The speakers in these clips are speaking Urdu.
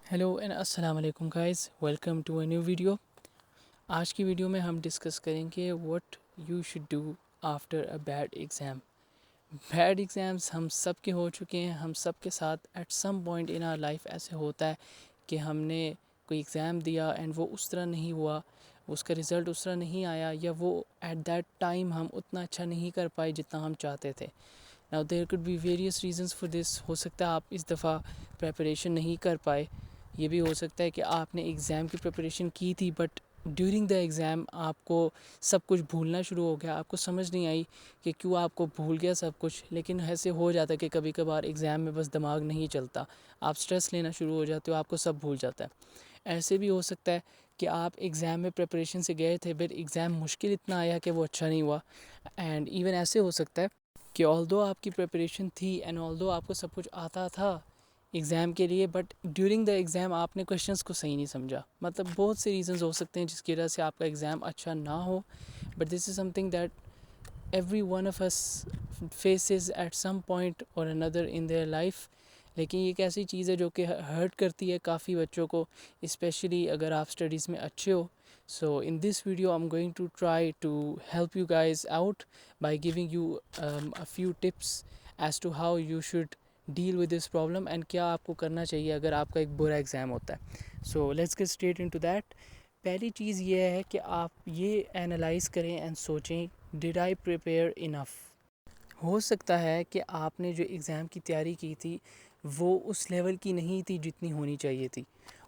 ہیلو اینڈ السلام علیکم guys, welcome to a new video. آج کی ویڈیو میں ہم ڈسکس کریں گے what you should do after a bad exam. Bad exams ہم سب کے ہو چکے ہیں، ہم سب کے ساتھ at some point in our life ایسے ہوتا ہے کہ ہم نے کوئی ایگزام دیا اینڈ وہ اس طرح نہیں ہوا، اس کا رزلٹ اس طرح نہیں آیا، یا وہ ایٹ دیٹ ٹائم ہم اتنا اچھا نہیں کر پائے جتنا ہم چاہتے تھے۔ Now there could be various reasons for this۔ ہو سکتا ہے آپ اس دفعہ پریپریشن نہیں کر پائے، یہ بھی ہو سکتا ہے کہ آپ نے ایگزام کی پریپریشن کی تھی بٹ ڈیورنگ دا ایگزام آپ کو سب کچھ بھولنا شروع ہو گیا، آپ کو سمجھ نہیں آئی کہ کیوں آپ کو بھول گیا سب کچھ۔ لیکن ایسے ہو جاتا ہے کہ کبھی کبھار ایگزام میں بس دماغ نہیں چلتا، آپ سٹریس لینا شروع ہو جاتے ہو، آپ کو سب بھول جاتا ہے۔ ایسے بھی ہو سکتا ہے کہ آپ ایگزام میں پریپریشن سے گئے تھے بٹ ایگزام مشکل اتنا آیا کہ وہ اچھا نہیں ہوا، اینڈ ایون ایسے ہو سکتا ہے کہ آلدو آپ کی پریپریشن تھی اینڈ آلدو آپ کو سب کچھ آتا تھا ایگزام کے لیے، بٹ ڈیورنگ دا ایگزام آپ نے کویشچنس کو صحیح نہیں سمجھا۔ مطلب بہت سے ریزنز ہو سکتے ہیں جس کی وجہ سے آپ کا ایگزام اچھا نہ ہو، but this is something that everyone of us faces at some point اور اندر ان دیئر لائف۔ لیکن یہ ایک ایسی چیز ہے جو کہ ہرٹ کرتی ہے کافی بچوں کو، اسپیشلی اگر آپ اسٹڈیز میں اچھے ہو۔ So in this video I am going to try to help you guys out by giving you a few tips as to how you should deal with this problem and کیا آپ کو کرنا چاہیے اگر آپ کا ایک برا ایگزام ہوتا ہے۔ So let's get straight into that. پہلی چیز یہ ہے کہ آپ یہ اینالائز کریں اینڈ سوچیں ڈیڈ آئی پریپیئر انف۔ ہو سکتا ہے کہ آپ نے جو ایگزام کی تیاری کی تھی وہ اس لیول کی نہیں تھی جتنی ہونی چاہیے تھی۔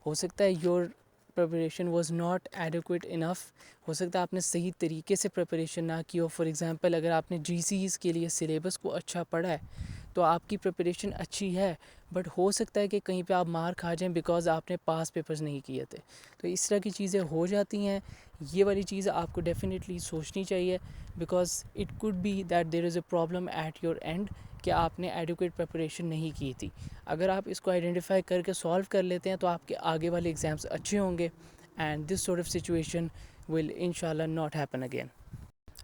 ہو سکتا ہے your preparation was not adequate enough, ہو سکتا ہے آپ نے صحیح طریقے سے پریپریشن نہ کی ہو۔ فار ایگزامپل اگر آپ نے جی سیز کے لیے سلیبس کو اچھا پڑھا ہے تو آپ کی پریپریشن اچھی ہے، بٹ ہو سکتا ہے کہ کہیں پہ آپ مار کھا جائیں بیکاز آپ نے پاس پیپرز نہیں کیے تھے۔ تو اس طرح کی چیزیں ہو جاتی ہیں، یہ والی چیز آپ کو ڈیفینیٹلی سوچنی چاہیے، because it could be that there is a problem at your end کہ آپ نے ایڈیکویٹ پریپریشن نہیں کی تھی۔ اگر آپ اس کو آئیڈینٹیفائی کر کے سالو کر لیتے ہیں تو آپ کے آگے والے ایگزامس اچھے ہوں گے، and this sort of situation will انشاءاللہ not happen again.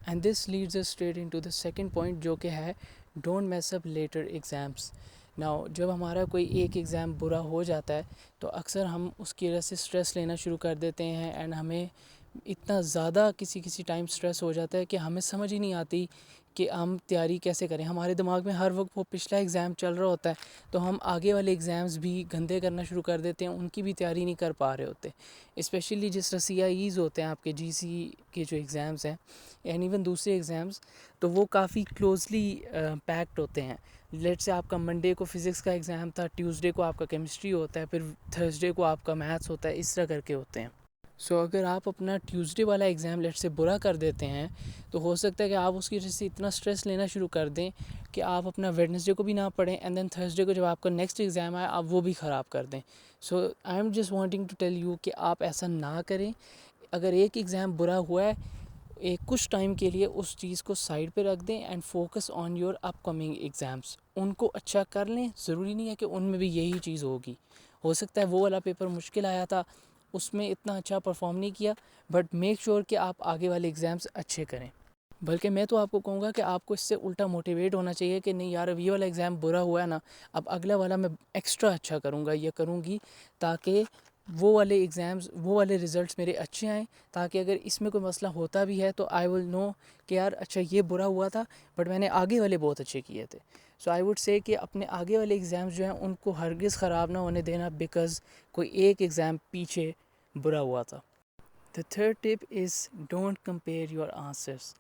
And this leads us straight into the second point جو کہ ہے don't mess up later exams. Now جب ہمارا کوئی ایک ایگزام برا ہو جاتا ہے تو اکثر ہم اس کی وجہ سے اسٹریس لینا شروع کر دیتے ہیں، اینڈ ہمیں اتنا زیادہ کسی ٹائم اسٹریس ہو جاتا ہے کہ ہمیں سمجھ ہی نہیں آتی کہ ہم تیاری کیسے کریں۔ ہمارے دماغ میں ہر وقت وہ پچھلا ایگزام چل رہا ہوتا ہے تو ہم آگے والے ایگزامز بھی گندے کرنا شروع کر دیتے ہیں، ان کی بھی تیاری نہیں کر پا رہے ہوتے۔ اسپیشلی جس طرح سی آئی ایز ہوتے ہیں آپ کے جی سی کے جو ایگزامز ہیں اینڈ ایون دوسرے ایگزامز، تو وہ کافی کلوزلی پیکڈ ہوتے ہیں۔ لیٹ سے آپ کا منڈے کو فزکس کا ایگزام تھا، ٹیوزڈے کو آپ کا کیمسٹری ہوتا ہے، پھر تھرسڈے کو آپ کا میتھس ہوتا ہے، اس طرح کر کے ہوتے ہیں۔ سو اگر آپ اپنا ٹیوزڈے والا ایگزام لیٹ سے برا کر دیتے ہیں تو ہو سکتا ہے کہ آپ اس کی وجہ سے اتنا اسٹریس لینا شروع کر دیں کہ آپ اپنا ویڈنسڈے کو بھی نہ پڑھیں، اینڈ دین تھرسڈے کو جب آپ کا نیکسٹ ایگزام آئے آپ وہ بھی خراب کر دیں۔ So I am just wanting to tell you کہ آپ ایسا نہ کریں۔ اگر ایک ایگزام برا ہوا ہے کچھ ٹائم کے لیے اس چیز کو سائڈ پہ رکھ دیں and focus on your upcoming exams, ان کو اچھا کر لیں۔ ضروری نہیں ہے کہ ان میں بھی یہی چیز ہوگی، ہو سکتا ہے وہ والا پیپر مشکل آیا تھا، اس میں اتنا اچھا پرفارم نہیں کیا، بٹ میک شیور کہ آپ آگے والے ایگزامس اچھے کریں۔ بلکہ میں تو آپ کو کہوں گا کہ آپ کو اس سے الٹا موٹیویٹ ہونا چاہیے کہ نہیں یار اب یہ والا ایگزام برا ہوا ہے نا، اب اگلا والا میں ایکسٹرا اچھا کروں گا یا کروں گی، تاکہ وہ والے ایگزامز وہ والے رزلٹس میرے اچھے آئیں، تاکہ اگر اس میں کوئی مسئلہ ہوتا بھی ہے تو آئی ول نو کہ یار اچھا یہ برا ہوا تھا بٹ میں نے آگے والے بہت اچھے کیے تھے۔ سو آئی ووڈ سے کہ اپنے آگے والے ایگزامز جو ہیں ان کو ہرگز خراب نہ ہونے دینا بیکاز کوئی ایک ایگزام پیچھے برا ہوا تھا۔ The third tip is don't compare your answers۔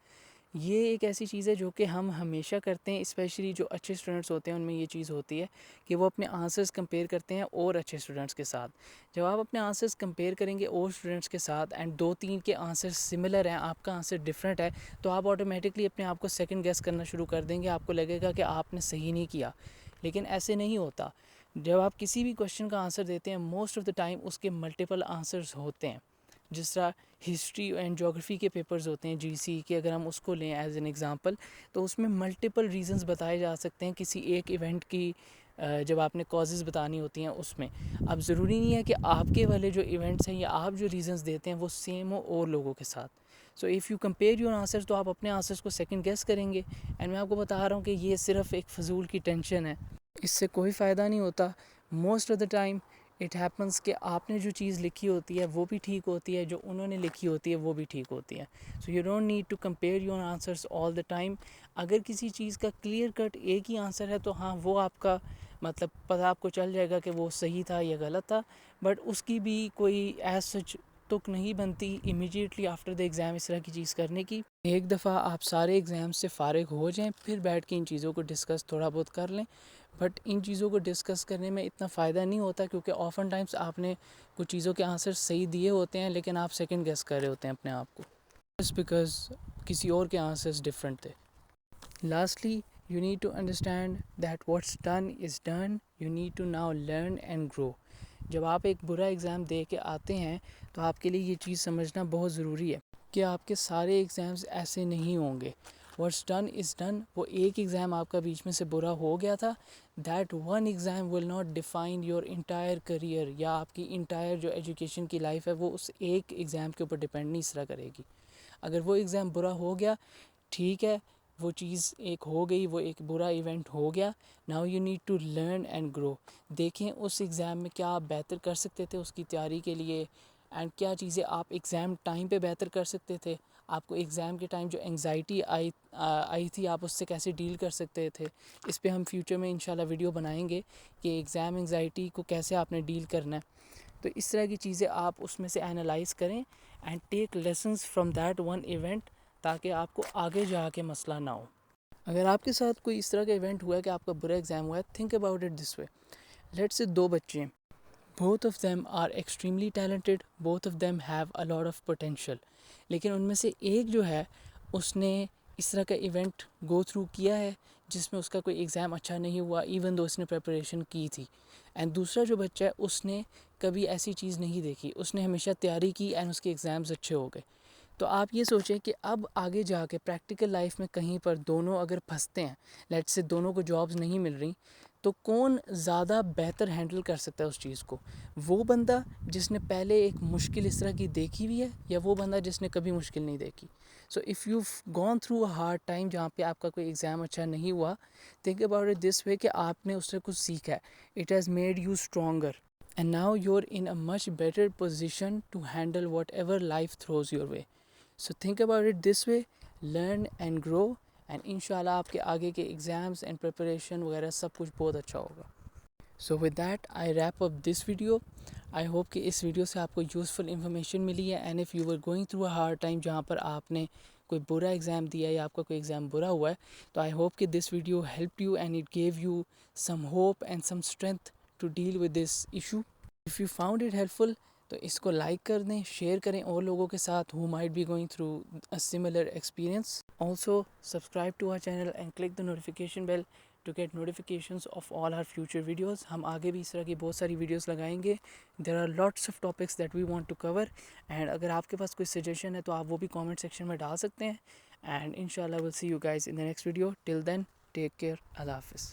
یہ ایک ایسی چیز ہے جو کہ ہم ہمیشہ کرتے ہیں، اسپیشلی جو اچھے اسٹوڈنٹس ہوتے ہیں ان میں یہ چیز ہوتی ہے کہ وہ اپنے آنسرز کمپیئر کرتے ہیں اور اچھے اسٹوڈنٹس کے ساتھ۔ جب آپ اپنے آنسرز کمپیئر کریں گے اور اسٹوڈنٹس کے ساتھ اینڈ دو تین کے آنسر سملر ہیں، آپ کا آنسر ڈفرینٹ ہے، تو آپ آٹومیٹکلی اپنے آپ کو سیکنڈ گیس کرنا شروع کر دیں گے، آپ کو لگے گا کہ آپ نے صحیح نہیں کیا۔ لیکن ایسے نہیں ہوتا۔ جب آپ کسی بھی کویشچن کا آنسر دیتے ہیں موسٹ آف دا ٹائم اس کے ملٹیپل آنسرز ہوتے ہیں۔ جس طرح ہسٹری اینڈ جغرفی کے پیپرز ہوتے ہیں جی سی کے، اگر ہم اس کو لیں ایز این ایگزامپل، تو اس میں ملٹیپل ریزنز بتائے جا سکتے ہیں کسی ایک ایونٹ کی، جب آپ نے کازز بتانی ہوتی ہیں اس میں۔ اب ضروری نہیں ہے کہ آپ کے والے جو ایونٹس ہیں یا آپ جو ریزنز دیتے ہیں وہ سیم ہو اور لوگوں کے ساتھ۔ سو if you compare your answers تو آپ اپنے آنسرز کو سیکنڈ گیس کریں گے، اینڈ میں آپ کو بتا رہا ہوں کہ یہ صرف ایک فضول کی ٹینشن ہے، اس سے کوئی فائدہ نہیں ہوتا۔ Most of the time it happens کہ آپ نے جو چیز لکھی ہوتی ہے وہ بھی ٹھیک ہوتی ہے, جو انہوں نے لکھی ہوتی ہے وہ بھی ٹھیک ہوتی ہے. So you don't need to compare your answers all the time. اگر کسی چیز کا کلیئر کٹ ایک ہی آنسر ہے تو ہاں وہ آپ کا مطلب پتہ آپ کو چل جائے گا کہ وہ صحیح تھا یا غلط تھا, بٹ اس کی بھی کوئی ایز سچ تک نہیں بنتی امیجیٹلی آفٹر دا ایگزام اس طرح کی چیز کرنے کی. ایک دفعہ آپ سارے ایگزام سے فارغ ہو جائیں پھر بیٹھ کے ان چیزوں کو ڈسکس تھوڑا بہت کر لیں, بٹ ان چیزوں کو ڈسکس کرنے میں اتنا فائدہ نہیں ہوتا کیونکہ آفن ٹائمس آپ نے کچھ چیزوں کے آنسر صحیح دیے ہوتے ہیں لیکن آپ سیکنڈ گیس کر رہے ہوتے ہیں اپنے آپ کو, جسٹ بیکاز کسی اور کے آنسرس ڈفرینٹ تھے. Lastly you need to understand that what's done is done. You need to now learn and grow. جب آپ ایک برا ایگزام دے کے آتے ہیں تو آپ کے لیے یہ چیز سمجھنا بہت ضروری ہے کہ آپ کے سارے ایگزامز ایسے نہیں ہوں گے. What's done is done. وہ ایک ایگزام آپ کا بیچ میں سے برا ہو گیا تھا, that one exam will not define your entire career, یا آپ کی انٹائر جو ایجوکیشن کی لائف ہے وہ اس ایک ایگزام کے اوپر ڈپینڈ نہیں اس طرح کرے گی. اگر وہ ایگزام برا ہو گیا ٹھیک ہے, وہ چیز ایک ہو گئی, وہ ایک برا ایونٹ ہو گیا. Now you need to learn and grow. دیکھیں اس ایگزام میں کیا آپ بہتر کر سکتے تھے اس کی تیاری کے لیے, اینڈ کیا چیزیں آپ ایگزام ٹائم پہ بہتر کر سکتے تھے. آپ کو ایگزام کے ٹائم جو انگزائٹی آئی تھی آپ اس سے کیسے ڈیل کر سکتے تھے. اس پہ ہم فیوچر میں انشاءاللہ ویڈیو بنائیں گے کہ ایگزام انگزائٹی کو کیسے آپ نے ڈیل کرنا ہے. تو اس طرح کی چیزیں آپ اس میں سے اینالائز کریں and take lessons from that one event, تاکہ آپ کو آگے جا کے مسئلہ نہ ہو. اگر آپ کے ساتھ کوئی اس طرح کا ایونٹ ہوا ہے کہ آپ کا برا ایگزام ہوا ہے, think about it this way. Let's say 2 بچے ہیں, both of them are extremely talented, both of them have a lot of potential, لیکن ان میں سے ایک جو ہے اس نے اس طرح کا ایونٹ گو تھرو کیا ہے جس میں اس کا کوئی ایگزام اچھا نہیں ہوا ایون دو اس نے پریپریشن کی تھی. اینڈ دوسرا جو بچہ ہے اس نے کبھی ایسی چیز نہیں دیکھی, اس نے ہمیشہ تیاری کی اینڈ اس کے ایگزامز اچھے ہو گئے. تو آپ یہ سوچیں کہ اب آگے جا کے پریکٹیکل لائف میں کہیں پر دونوں اگر پھنستے ہیں, لیٹ سے دونوں کو جابز نہیں مل رہی, تو کون زیادہ بہتر ہینڈل کر سکتا ہے اس چیز کو؟ وہ بندہ جس نے پہلے ایک مشکل اس طرح کی دیکھی ہوئی ہے, یا وہ بندہ جس نے کبھی مشکل نہیں دیکھی؟ So if you gone through a hard time جہاں پہ آپ کا کوئی ایگزام اچھا نہیں ہوا, think about it this way کہ آپ نے اس سے کچھ سیکھا ہے. It has made you stronger and now you are in a much better position to handle whatever life throws your way. So think about it this way, learn and grow, and انشاءاللہ آپ کے آگے کے ایگزامس اینڈ پریپریشن وغیرہ سب کچھ بہت اچھا ہوگا. So with that I wrap up this video. I hope کہ اس ویڈیو سے آپ کو یوزفل انفارمیشن ملی ہے. And if you were going through a hard time جہاں پر آپ نے کوئی برا ایگزام دیا یا آپ کا کوئی ایگزام برا ہوا ہے, تو آئی ہوپ کہ this video help you and it gave you some hope and some strength to deal with this issue. If you found it helpful تو اس کو لائک کر دیں, شیئر کریں اور لوگوں کے ساتھ who might be going through a similar experience. Also subscribe to our channel and click the notification bell to get notifications of all our future videos. ہم آگے بھی اس طرح کی بہت ساری ویڈیوز لگائیں گے. There are lots of topics that we want to cover, and اگر آپ کے پاس کوئی سجیشن ہے تو آپ وہ بھی کامنٹ سیکشن میں ڈال سکتے ہیں. And inshallah we'll see you guys in the next video. Till then, take care. اللہ حافظ.